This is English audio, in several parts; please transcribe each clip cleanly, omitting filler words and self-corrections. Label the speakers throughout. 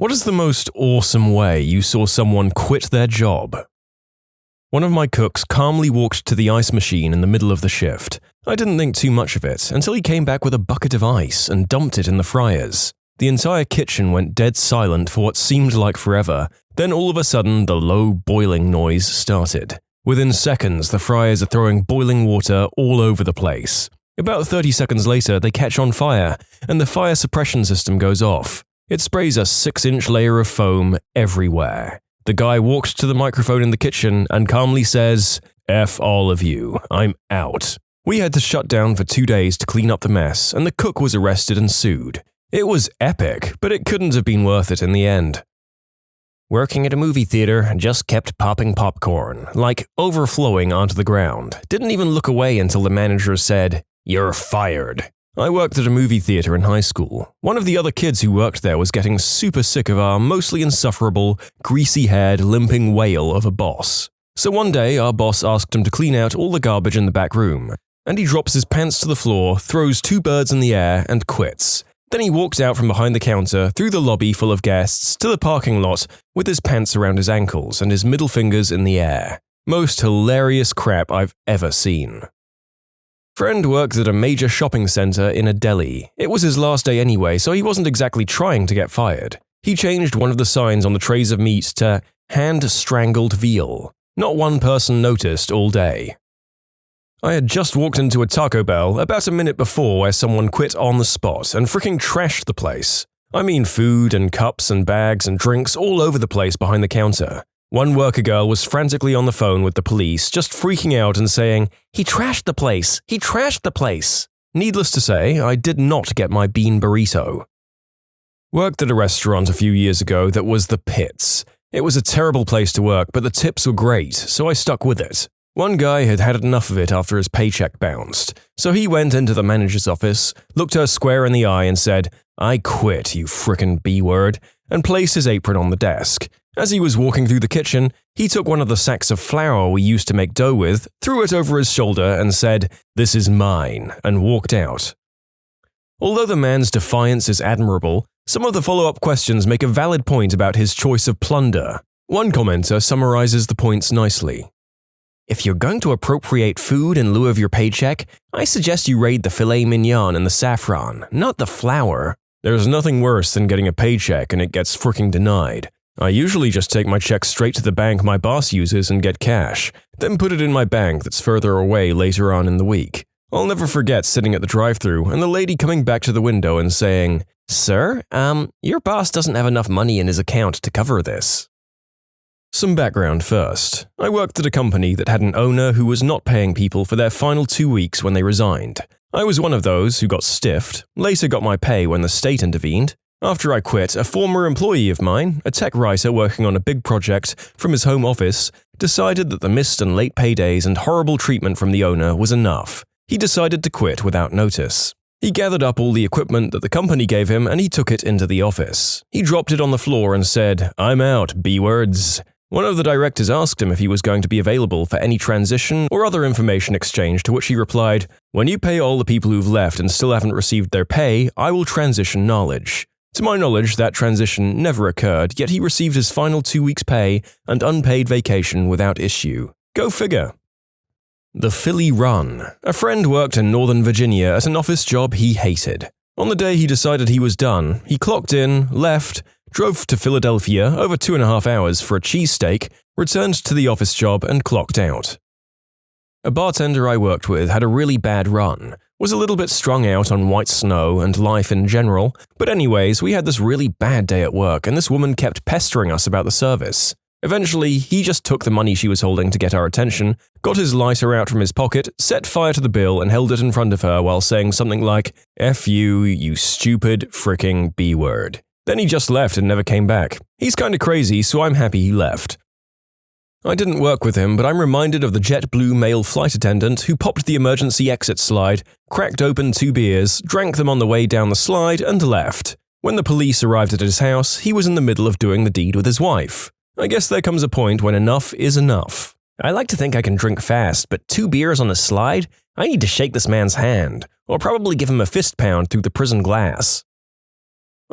Speaker 1: What is the most awesome way you saw someone quit their job? One of my cooks calmly walked to the ice machine in the middle of the shift. I didn't think too much of it until he came back with a bucket of ice and dumped it in the fryers. The entire kitchen went dead silent for what seemed like forever. Then all of a sudden, the low boiling noise started. Within seconds, the fryers are throwing boiling water all over the place. About 30 seconds later, they catch on fire, and the fire suppression system goes off. It sprays a 6-inch layer of foam everywhere. The guy walks to the microphone in the kitchen and calmly says, "F all of you, I'm out." We had to shut down for 2 days to clean up the mess, and the cook was arrested and sued. It was epic, but it couldn't have been worth it in the end. Working at a movie theater, just kept popping popcorn, like overflowing onto the ground. Didn't even look away until the manager said, "You're fired." I worked at a movie theater in high school. One of the other kids who worked there was getting super sick of our mostly insufferable, greasy-haired, limping whale of a boss. So one day, our boss asked him to clean out all the garbage in the back room, and he drops his pants to the floor, throws 2 birds in the air, and quits. Then he walked out from behind the counter, through the lobby full of guests, to the parking lot, with his pants around his ankles and his middle fingers in the air. Most hilarious crap I've ever seen. Friend worked at a major shopping center in a deli. It was his last day anyway, so he wasn't exactly trying to get fired. He changed one of the signs on the trays of meat to "hand-strangled veal." Not one person noticed all day. I had just walked into a Taco Bell about a minute before where someone quit on the spot and freaking trashed the place. I mean food and cups and bags and drinks all over the place behind the counter. One worker girl was frantically on the phone with the police, just freaking out and saying, "He trashed the place! He trashed the place!" Needless to say, I did not get my bean burrito. Worked at a restaurant a few years ago that was the pits. It was a terrible place to work, but the tips were great, so I stuck with it. One guy had had enough of it after his paycheck bounced, so he went into the manager's office, looked her square in the eye and said, "I quit, you frickin' B-word," and placed his apron on the desk. As he was walking through the kitchen, he took one of the sacks of flour we used to make dough with, threw it over his shoulder and said, "This is mine," and walked out. Although the man's defiance is admirable, some of the follow-up questions make a valid point about his choice of plunder. One commenter summarizes the points nicely. "If you're going to appropriate food in lieu of your paycheck, I suggest you raid the filet mignon and the saffron, not the flour. There's nothing worse than getting a paycheck and it gets freaking denied. I usually just take my check straight to the bank my boss uses and get cash, then put it in my bank that's further away later on in the week. I'll never forget sitting at the drive-thru and the lady coming back to the window and saying, 'Sir, your boss doesn't have enough money in his account to cover this.'" Some background first. I worked at a company that had an owner who was not paying people for their final 2 weeks when they resigned. I was one of those who got stiffed, later got my pay when the state intervened. After I quit, a former employee of mine, a tech writer working on a big project from his home office, decided that the missed and late paydays and horrible treatment from the owner was enough. He decided to quit without notice. He gathered up all the equipment that the company gave him and he took it into the office. He dropped it on the floor and said, "I'm out, B-words." One of the directors asked him if he was going to be available for any transition or other information exchange, to which he replied, "When you pay all the people who've left and still haven't received their pay, I will transition knowledge." To my knowledge, that transition never occurred, yet he received his final 2 weeks' pay and unpaid vacation without issue. Go figure. The Philly Run. A friend worked in Northern Virginia at an office job he hated. On the day he decided he was done, he clocked in, left, drove to Philadelphia over 2.5 hours for a cheesesteak, returned to the office job and clocked out. A bartender I worked with had a really bad run, was a little bit strung out on white snow and life in general, but anyways, we had this really bad day at work and this woman kept pestering us about the service. Eventually, he just took the money she was holding to get our attention, got his lighter out from his pocket, set fire to the bill and held it in front of her while saying something like, "F you, you stupid fricking B-word." Then he just left and never came back. He's kinda crazy, so I'm happy he left. I didn't work with him, but I'm reminded of the JetBlue male flight attendant who popped the emergency exit slide, cracked open 2 beers, drank them on the way down the slide, and left. When the police arrived at his house, he was in the middle of doing the deed with his wife. I guess there comes a point when enough is enough. I like to think I can drink fast, but 2 beers on a slide? I need to shake this man's hand, or probably give him a fist pound through the prison glass.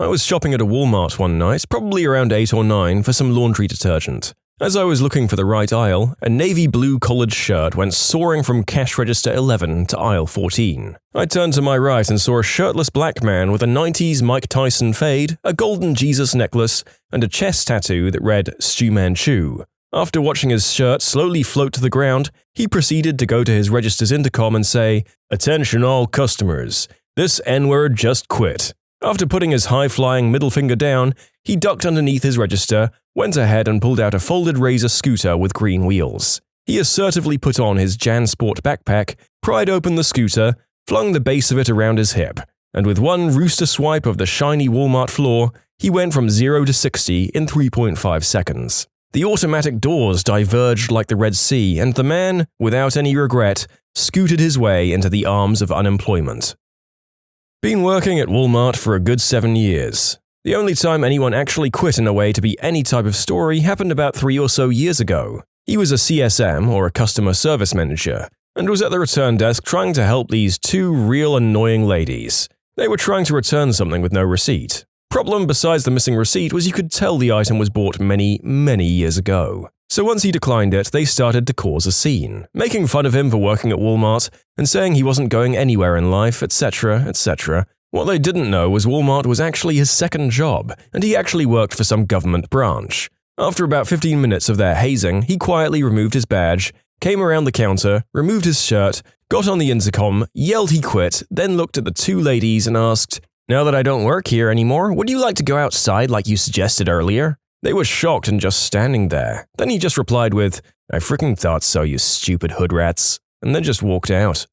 Speaker 1: I was shopping at a Walmart one night, probably around 8 or 9, for some laundry detergent. As I was looking for the right aisle, a navy blue collared shirt went soaring from cash register 11 to aisle 14. I turned to my right and saw a shirtless black man with a 90s Mike Tyson fade, a golden Jesus necklace, and a chest tattoo that read Stu Manchu. After watching his shirt slowly float to the ground, he proceeded to go to his register's intercom and say, "Attention all customers, this N-word just quit." After putting his high-flying middle finger down, he ducked underneath his register, went ahead and pulled out a folded Razor scooter with green wheels. He assertively put on his JanSport backpack, pried open the scooter, flung the base of it around his hip, and with one rooster swipe of the shiny Walmart floor, he went from 0 to 60 in 3.5 seconds. The automatic doors diverged like the Red Sea, and the man, without any regret, scooted his way into the arms of unemployment. Been working at Walmart for a good 7 years. The only time anyone actually quit in a way to be any type of story happened about 3 or so years ago. He was a CSM, or a customer service manager, and was at the return desk trying to help these two real annoying ladies. They were trying to return something with no receipt. Problem besides the missing receipt was you could tell the item was bought many, many years ago. So once he declined it, they started to cause a scene, making fun of him for working at Walmart and saying he wasn't going anywhere in life, etc., etc. What they didn't know was Walmart was actually his second job, and he actually worked for some government branch. After about 15 minutes of their hazing, he quietly removed his badge, came around the counter, removed his shirt, got on the intercom, yelled he quit, then looked at the two ladies and asked, "Now that I don't work here anymore, would you like to go outside like you suggested earlier?" They were shocked and just standing there. Then he just replied with, "I freaking thought so, you stupid hood rats," and then just walked out.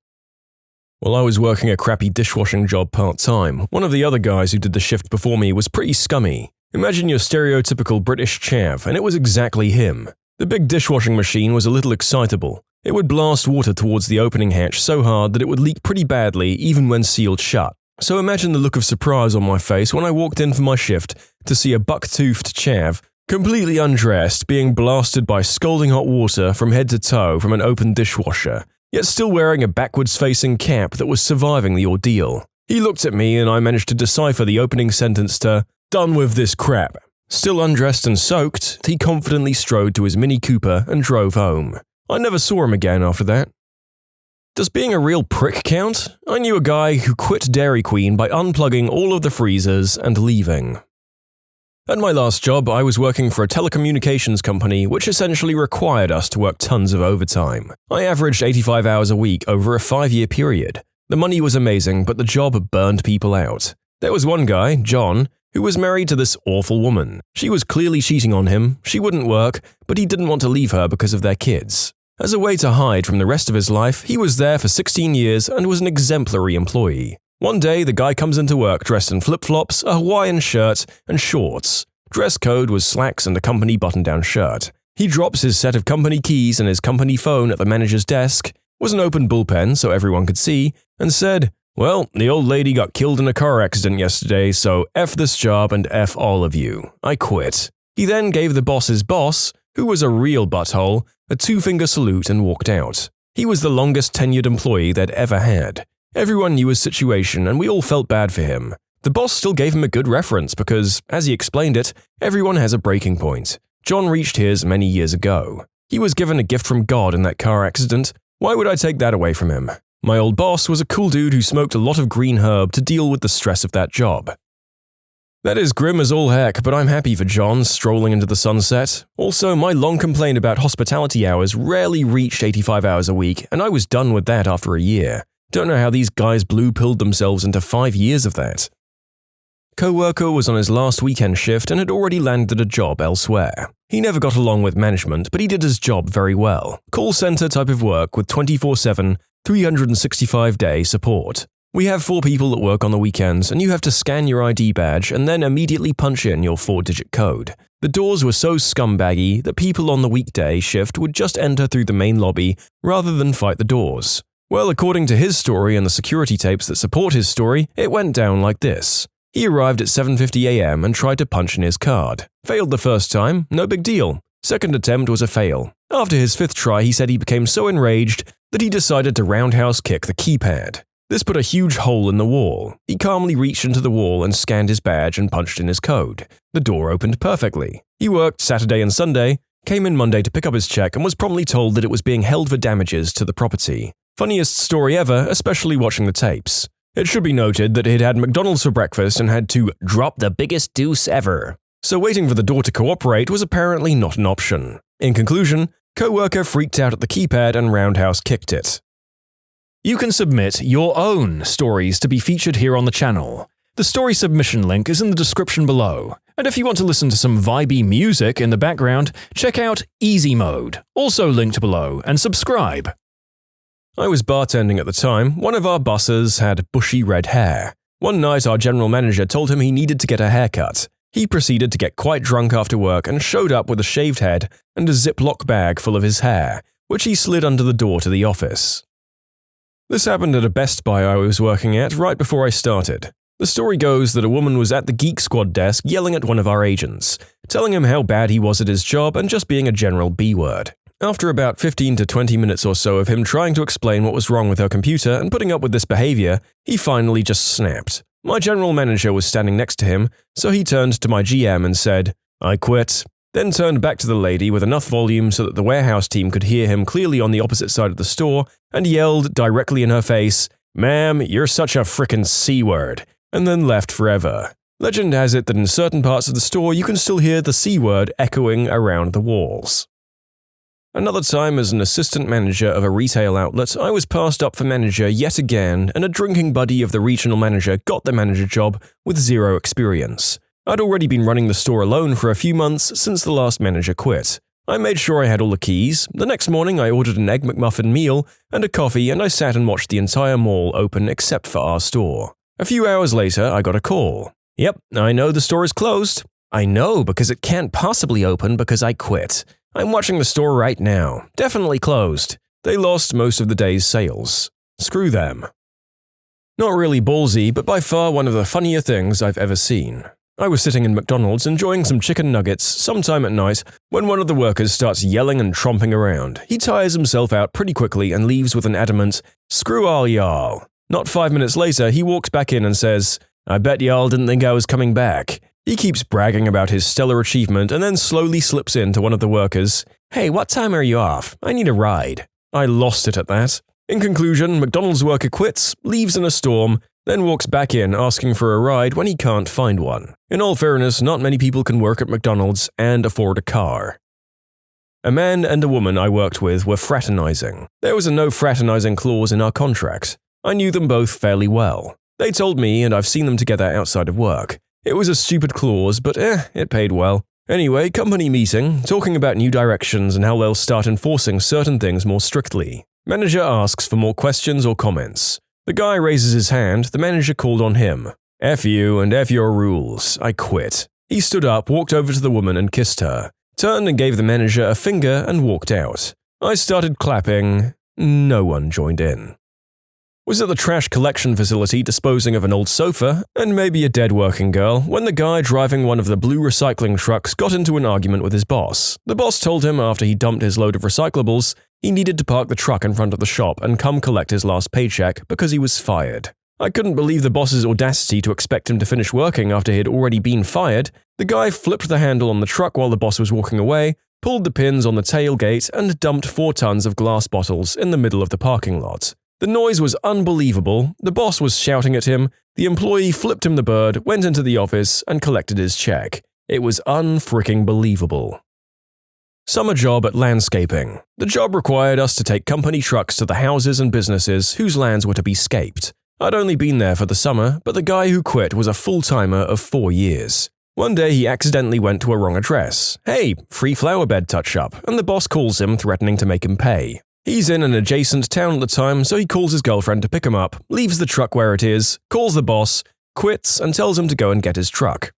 Speaker 1: While I was working a crappy dishwashing job part-time, one of the other guys who did the shift before me was pretty scummy. Imagine your stereotypical British chav, and it was exactly him. The big dishwashing machine was a little excitable. It would blast water towards the opening hatch so hard that it would leak pretty badly even when sealed shut. So imagine the look of surprise on my face when I walked in for my shift to see a buck-toothed chav, completely undressed, being blasted by scalding hot water from head to toe from an open dishwasher, yet still wearing a backwards-facing cap that was surviving the ordeal. He looked at me and I managed to decipher the opening sentence to, "Done with this crap." Still undressed and soaked, he confidently strode to his Mini Cooper and drove home. I never saw him again after that. Does being a real prick count? I knew a guy who quit Dairy Queen by unplugging all of the freezers and leaving. At my last job, I was working for a telecommunications company which essentially required us to work tons of overtime. I averaged 85 hours a week over a 5-year period. The money was amazing, but the job burned people out. There was one guy, John, who was married to this awful woman. She was clearly cheating on him, she wouldn't work, but he didn't want to leave her because of their kids. As a way to hide from the rest of his life, he was there for 16 years and was an exemplary employee. One day, the guy comes into work dressed in flip-flops, a Hawaiian shirt, and shorts. Dress code was slacks and a company button-down shirt. He drops his set of company keys and his company phone at the manager's desk, was an open bullpen so everyone could see, and said, "Well, the old lady got killed in a car accident yesterday, so F this job and F all of you. I quit." He then gave the boss's boss, who was a real butthole, a 2-finger salute and walked out. He was the longest tenured employee they'd ever had. Everyone knew his situation and we all felt bad for him. The boss still gave him a good reference because, as he explained it, everyone has a breaking point. John reached his many years ago. He was given a gift from God in that car accident. Why would I take that away from him? My old boss was a cool dude who smoked a lot of green herb to deal with the stress of that job. That is grim as all heck, but I'm happy for John strolling into the sunset. Also, my long complaint about hospitality hours rarely reached 85 hours a week, and I was done with that after a year. Don't know how these guys blue-pilled themselves into 5 years of that. Co-worker was on his last weekend shift and had already landed a job elsewhere. He never got along with management, but he did his job very well. Call center type of work with 24/7, 365-day support. We have 4 people that work on the weekends, and you have to scan your ID badge and then immediately punch in your 4-digit code. The doors were so scumbaggy that people on the weekday shift would just enter through the main lobby rather than fight the doors. Well, according to his story and the security tapes that support his story, it went down like this. He arrived at 7:50 a.m. and tried to punch in his card. Failed the first time, no big deal. Second attempt was a fail. After his 5th try, he said he became so enraged that he decided to roundhouse kick the keypad. This put a huge hole in the wall. He calmly reached into the wall and scanned his badge and punched in his code. The door opened perfectly. He worked Saturday and Sunday, came in Monday to pick up his check and was promptly told that it was being held for damages to the property. Funniest story ever, especially watching the tapes. It should be noted that he'd had McDonald's for breakfast and had to drop the biggest deuce ever. So waiting for the door to cooperate was apparently not an option. In conclusion, co-worker freaked out at the keypad and roundhouse kicked it. You can submit your own stories to be featured here on the channel. The story submission link is in the description below. And if you want to listen to some vibey music in the background, check out easymode, also linked below, and subscribe. I was bartending at the time. One of our bosses had bushy red hair. One night our general manager told him he needed to get a haircut. He proceeded to get quite drunk after work and showed up with a shaved head and a Ziploc bag full of his hair, which he slid under the door to the office. This happened at a Best Buy I was working at right before I started. The story goes that a woman was at the Geek Squad desk yelling at one of our agents, telling him how bad he was at his job and just being a general B-word. After about 15 to 20 minutes or so of him trying to explain what was wrong with her computer and putting up with this behavior, he finally just snapped. My general manager was standing next to him, so he turned to my GM and said, "I quit," then turned back to the lady with enough volume so that the warehouse team could hear him clearly on the opposite side of the store and yelled directly in her face, "Ma'am, you're such a frickin' C-word," and then left forever. Legend has it that in certain parts of the store you can still hear the C-word echoing around the walls. Another time as an assistant manager of a retail outlet, I was passed up for manager yet again, and a drinking buddy of the regional manager got the manager job with zero experience. I'd already been running the store alone for a few months since the last manager quit. I made sure I had all the keys. The next morning I ordered an Egg McMuffin meal and a coffee, and I sat and watched the entire mall open except for our store. A few hours later I got a call. "Yep, I know the store is closed." "I know, because it can't possibly open because I quit. I'm watching the store right now. Definitely closed. They lost most of the day's sales. Screw them." Not really ballsy, but by far one of the funnier things I've ever seen. I was sitting in McDonald's enjoying some chicken nuggets sometime at night when one of the workers starts yelling and tromping around. He tires himself out pretty quickly and leaves with an adamant, "Screw all y'all." Not 5 minutes later, he walks back in and says, "I bet y'all didn't think I was coming back." He keeps bragging about his stellar achievement and then slowly slips in to one of the workers, "Hey, what time are you off? I need a ride." I lost it at that. In conclusion, McDonald's worker quits, leaves in a storm, then walks back in asking for a ride when he can't find one. In all fairness, not many people can work at McDonald's and afford a car. A man and a woman I worked with were fraternizing. There was a no fraternizing clause in our contract. I knew them both fairly well. They told me, and I've seen them together outside of work. It was a stupid clause, but it paid well. Anyway, company meeting, talking about new directions and how they'll start enforcing certain things more strictly. Manager asks for more questions or comments. The guy raises his hand, the manager called on him. "F you and F your rules, I quit." He stood up, walked over to the woman and kissed her, turned and gave the manager a finger and walked out. I started clapping. No one joined in. Was at the trash collection facility disposing of an old sofa and maybe a dead working girl when the guy driving one of the blue recycling trucks got into an argument with his boss. The boss told him after he dumped his load of recyclables, he needed to park the truck in front of the shop and come collect his last paycheck because he was fired. I couldn't believe the boss's audacity to expect him to finish working after he had already been fired. The guy flipped the handle on the truck while the boss was walking away, pulled the pins on the tailgate, and dumped 4 tons of glass bottles in the middle of the parking lot. The noise was unbelievable, the boss was shouting at him, the employee flipped him the bird, went into the office, and collected his check. It was unfreaking believable. Summer job at landscaping. The job required us to take company trucks to the houses and businesses whose lands were to be scaped. I'd only been there for the summer, but the guy who quit was a full-timer of 4 years. One day he accidentally went to a wrong address. "Hey, free flower bed touch-up," and the boss calls him threatening to make him pay. He's in an adjacent town at the time, so he calls his girlfriend to pick him up, leaves the truck where it is, calls the boss, quits, and tells him to go and get his truck.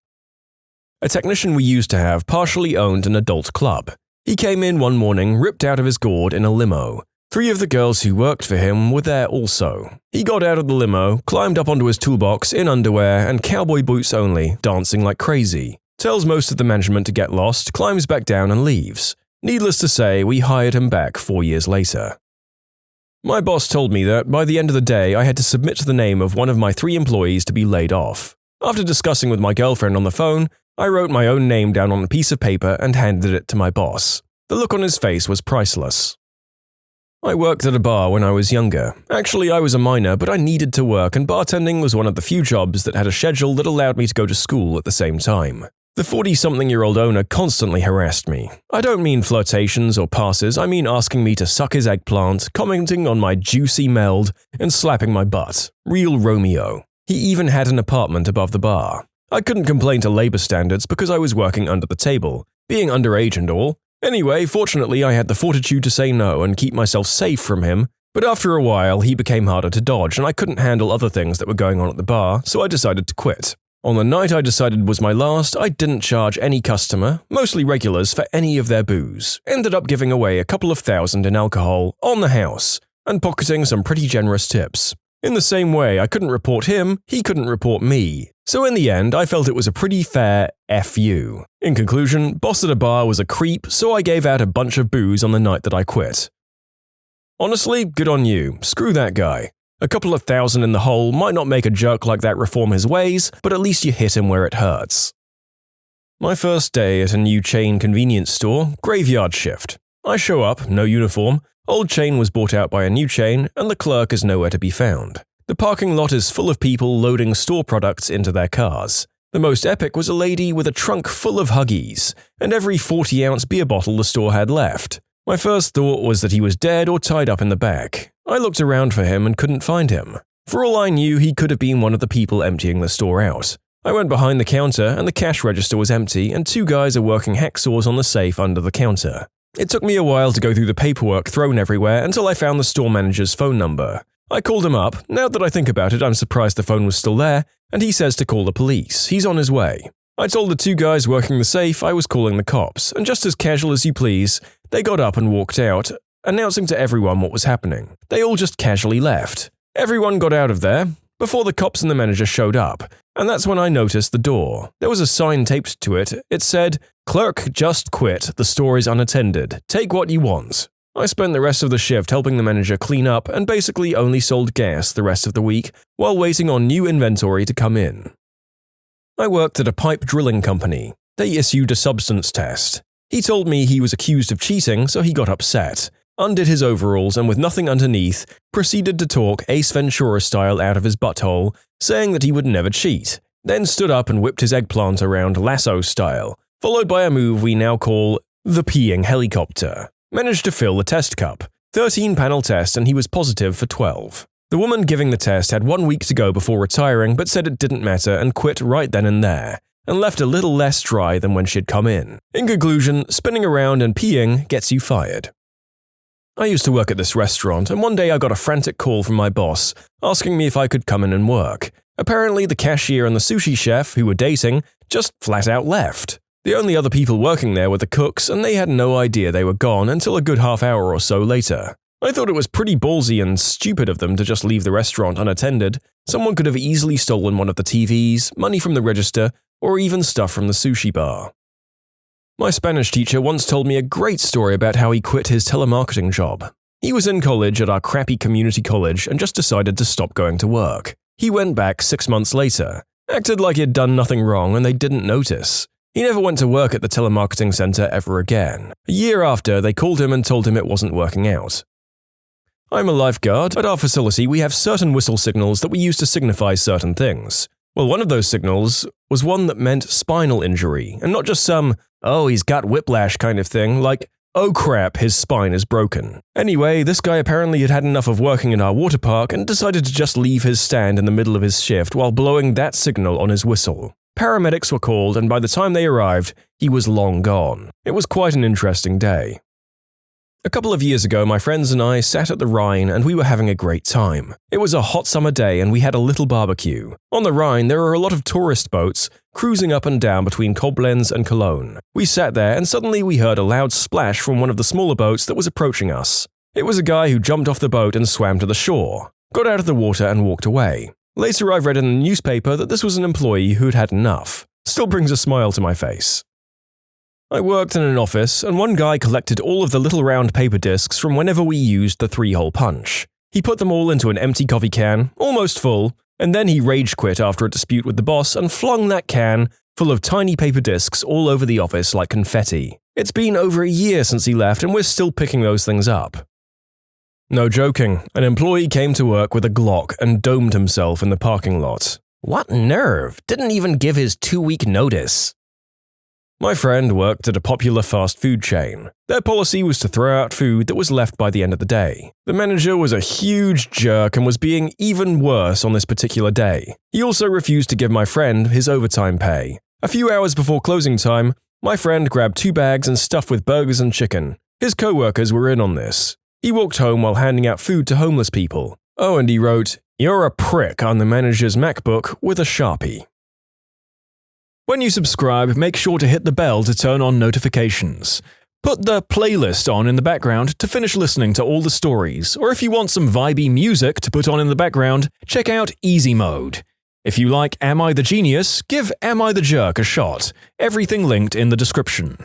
Speaker 1: A technician we used to have partially owned an adult club. He came in one morning, ripped out of his gourd in a limo. 3 of the girls who worked for him were there also. He got out of the limo, climbed up onto his toolbox in underwear and cowboy boots only, dancing like crazy. Tells most of the management to get lost, climbs back down and leaves. Needless to say, we hired him back 4 years later. My boss told me that by the end of the day I had to submit the name of one of my 3 employees to be laid off. After discussing with my girlfriend on the phone, I wrote my own name down on a piece of paper and handed it to my boss. The look on his face was priceless. I worked at a bar when I was younger. Actually, I was a minor, but I needed to work, and bartending was one of the few jobs that had a schedule that allowed me to go to school at the same time. The 40-something-year-old owner constantly harassed me. I don't mean flirtations or passes, I mean asking me to suck his eggplant, commenting on my juicy meld, and slapping my butt. Real Romeo. He even had an apartment above the bar. I couldn't complain to labor standards because I was working under the table, being underage and all. Anyway, fortunately I had the fortitude to say no and keep myself safe from him, but after a while he became harder to dodge and I couldn't handle other things that were going on at the bar, so I decided to quit. On the night I decided was my last, I didn't charge any customer, mostly regulars, for any of their booze. Ended up giving away a couple of $1,000 in alcohol on the house, and pocketing some pretty generous tips. In the same way, I couldn't report him, he couldn't report me. So in the end, I felt it was a pretty fair FU. In conclusion, boss at a bar was a creep, so I gave out a bunch of booze on the night that I quit. Honestly, good on you. Screw that guy. A couple of $1,000 in the hole might not make a jerk like that reform his ways, but at least you hit him where it hurts. My first day at a new chain convenience store, graveyard shift. I show up, no uniform, old chain was bought out by a new chain, and the clerk is nowhere to be found. The parking lot is full of people loading store products into their cars. The most epic was a lady with a trunk full of Huggies, and every 40-ounce beer bottle the store had left. My first thought was that he was dead or tied up in the back. I looked around for him and couldn't find him. For all I knew, he could have been one of the people emptying the store out. I went behind the counter and the cash register was empty and 2 guys are working hacksaws on the safe under the counter. It took me a while to go through the paperwork thrown everywhere until I found the store manager's phone number. I called him up. Now that I think about it, I'm surprised the phone was still there, and he says to call the police. He's on his way. I told the 2 guys working the safe I was calling the cops, and just as casual as you please, they got up and walked out, announcing to everyone what was happening. They all just casually left. Everyone got out of there before the cops and the manager showed up, and that's when I noticed the door. There was a sign taped to it. It said, "Clerk just quit, the store is unattended. Take what you want." I spent the rest of the shift helping the manager clean up and basically only sold gas the rest of the week while waiting on new inventory to come in. I worked at a pipe drilling company. They issued a substance test. He told me he was accused of cheating, so he got upset, undid his overalls and with nothing underneath, proceeded to talk Ace Ventura style out of his butthole, saying that he would never cheat, then stood up and whipped his eggplant around lasso style, followed by a move we now call the peeing helicopter. Managed to fill the test cup. 13-panel test and he was positive for 12. The woman giving the test had 1 week to go before retiring but said it didn't matter and quit right then and there, and left a little less dry than when she'd come in. In conclusion, spinning around and peeing gets you fired. I used to work at this restaurant, and one day I got a frantic call from my boss asking me if I could come in and work. Apparently the cashier and the sushi chef, who were dating, just flat out left. The only other people working there were the cooks, and they had no idea they were gone until a good half hour or so later. I thought it was pretty ballsy and stupid of them to just leave the restaurant unattended. Someone could have easily stolen one of the TVs, money from the register, or even stuff from the sushi bar. My Spanish teacher once told me a great story about how he quit his telemarketing job. He was in college at our crappy community college and just decided to stop going to work. He went back 6 months later, acted like he'd done nothing wrong and they didn't notice. He never went to work at the telemarketing center ever again. A year after, they called him and told him it wasn't working out. I'm a lifeguard. At our facility, we have certain whistle signals that we use to signify certain things. Well, one of those signals was one that meant spinal injury, and not just some, "oh, he's got whiplash" kind of thing, like, "oh crap, his spine is broken." Anyway, this guy apparently had had enough of working in our water park and decided to just leave his stand in the middle of his shift while blowing that signal on his whistle. Paramedics were called, and by the time they arrived, he was long gone. It was quite an interesting day. A couple of years ago, my friends and I sat at the Rhine and we were having a great time. It was a hot summer day and we had a little barbecue. On the Rhine, there are a lot of tourist boats cruising up and down between Koblenz and Cologne. We sat there and suddenly we heard a loud splash from one of the smaller boats that was approaching us. It was a guy who jumped off the boat and swam to the shore, got out of the water and walked away. Later, I've read in the newspaper that this was an employee who'd had enough. Still brings a smile to my face. I worked in an office, and one guy collected all of the little round paper discs from whenever we used the 3-hole punch. He put them all into an empty coffee can, almost full, and then he rage quit after a dispute with the boss and flung that can, full of tiny paper discs, all over the office like confetti. It's been over a year since he left and we're still picking those things up. No joking, an employee came to work with a Glock and domed himself in the parking lot. What nerve! Didn't even give his 2-week notice. My friend worked at a popular fast food chain. Their policy was to throw out food that was left by the end of the day. The manager was a huge jerk and was being even worse on this particular day. He also refused to give my friend his overtime pay. A few hours before closing time, my friend grabbed 2 bags and stuffed with burgers and chicken. His co-workers were in on this. He walked home while handing out food to homeless people. Oh, and he wrote, "You're a prick" on the manager's MacBook with a Sharpie. When you subscribe, make sure to hit the bell to turn on notifications. Put the playlist on in the background to finish listening to all the stories, or if you want some vibey music to put on in the background, check out easymode. If you like Am I the Genius, give Am I the Jerk a shot. Everything linked in the description.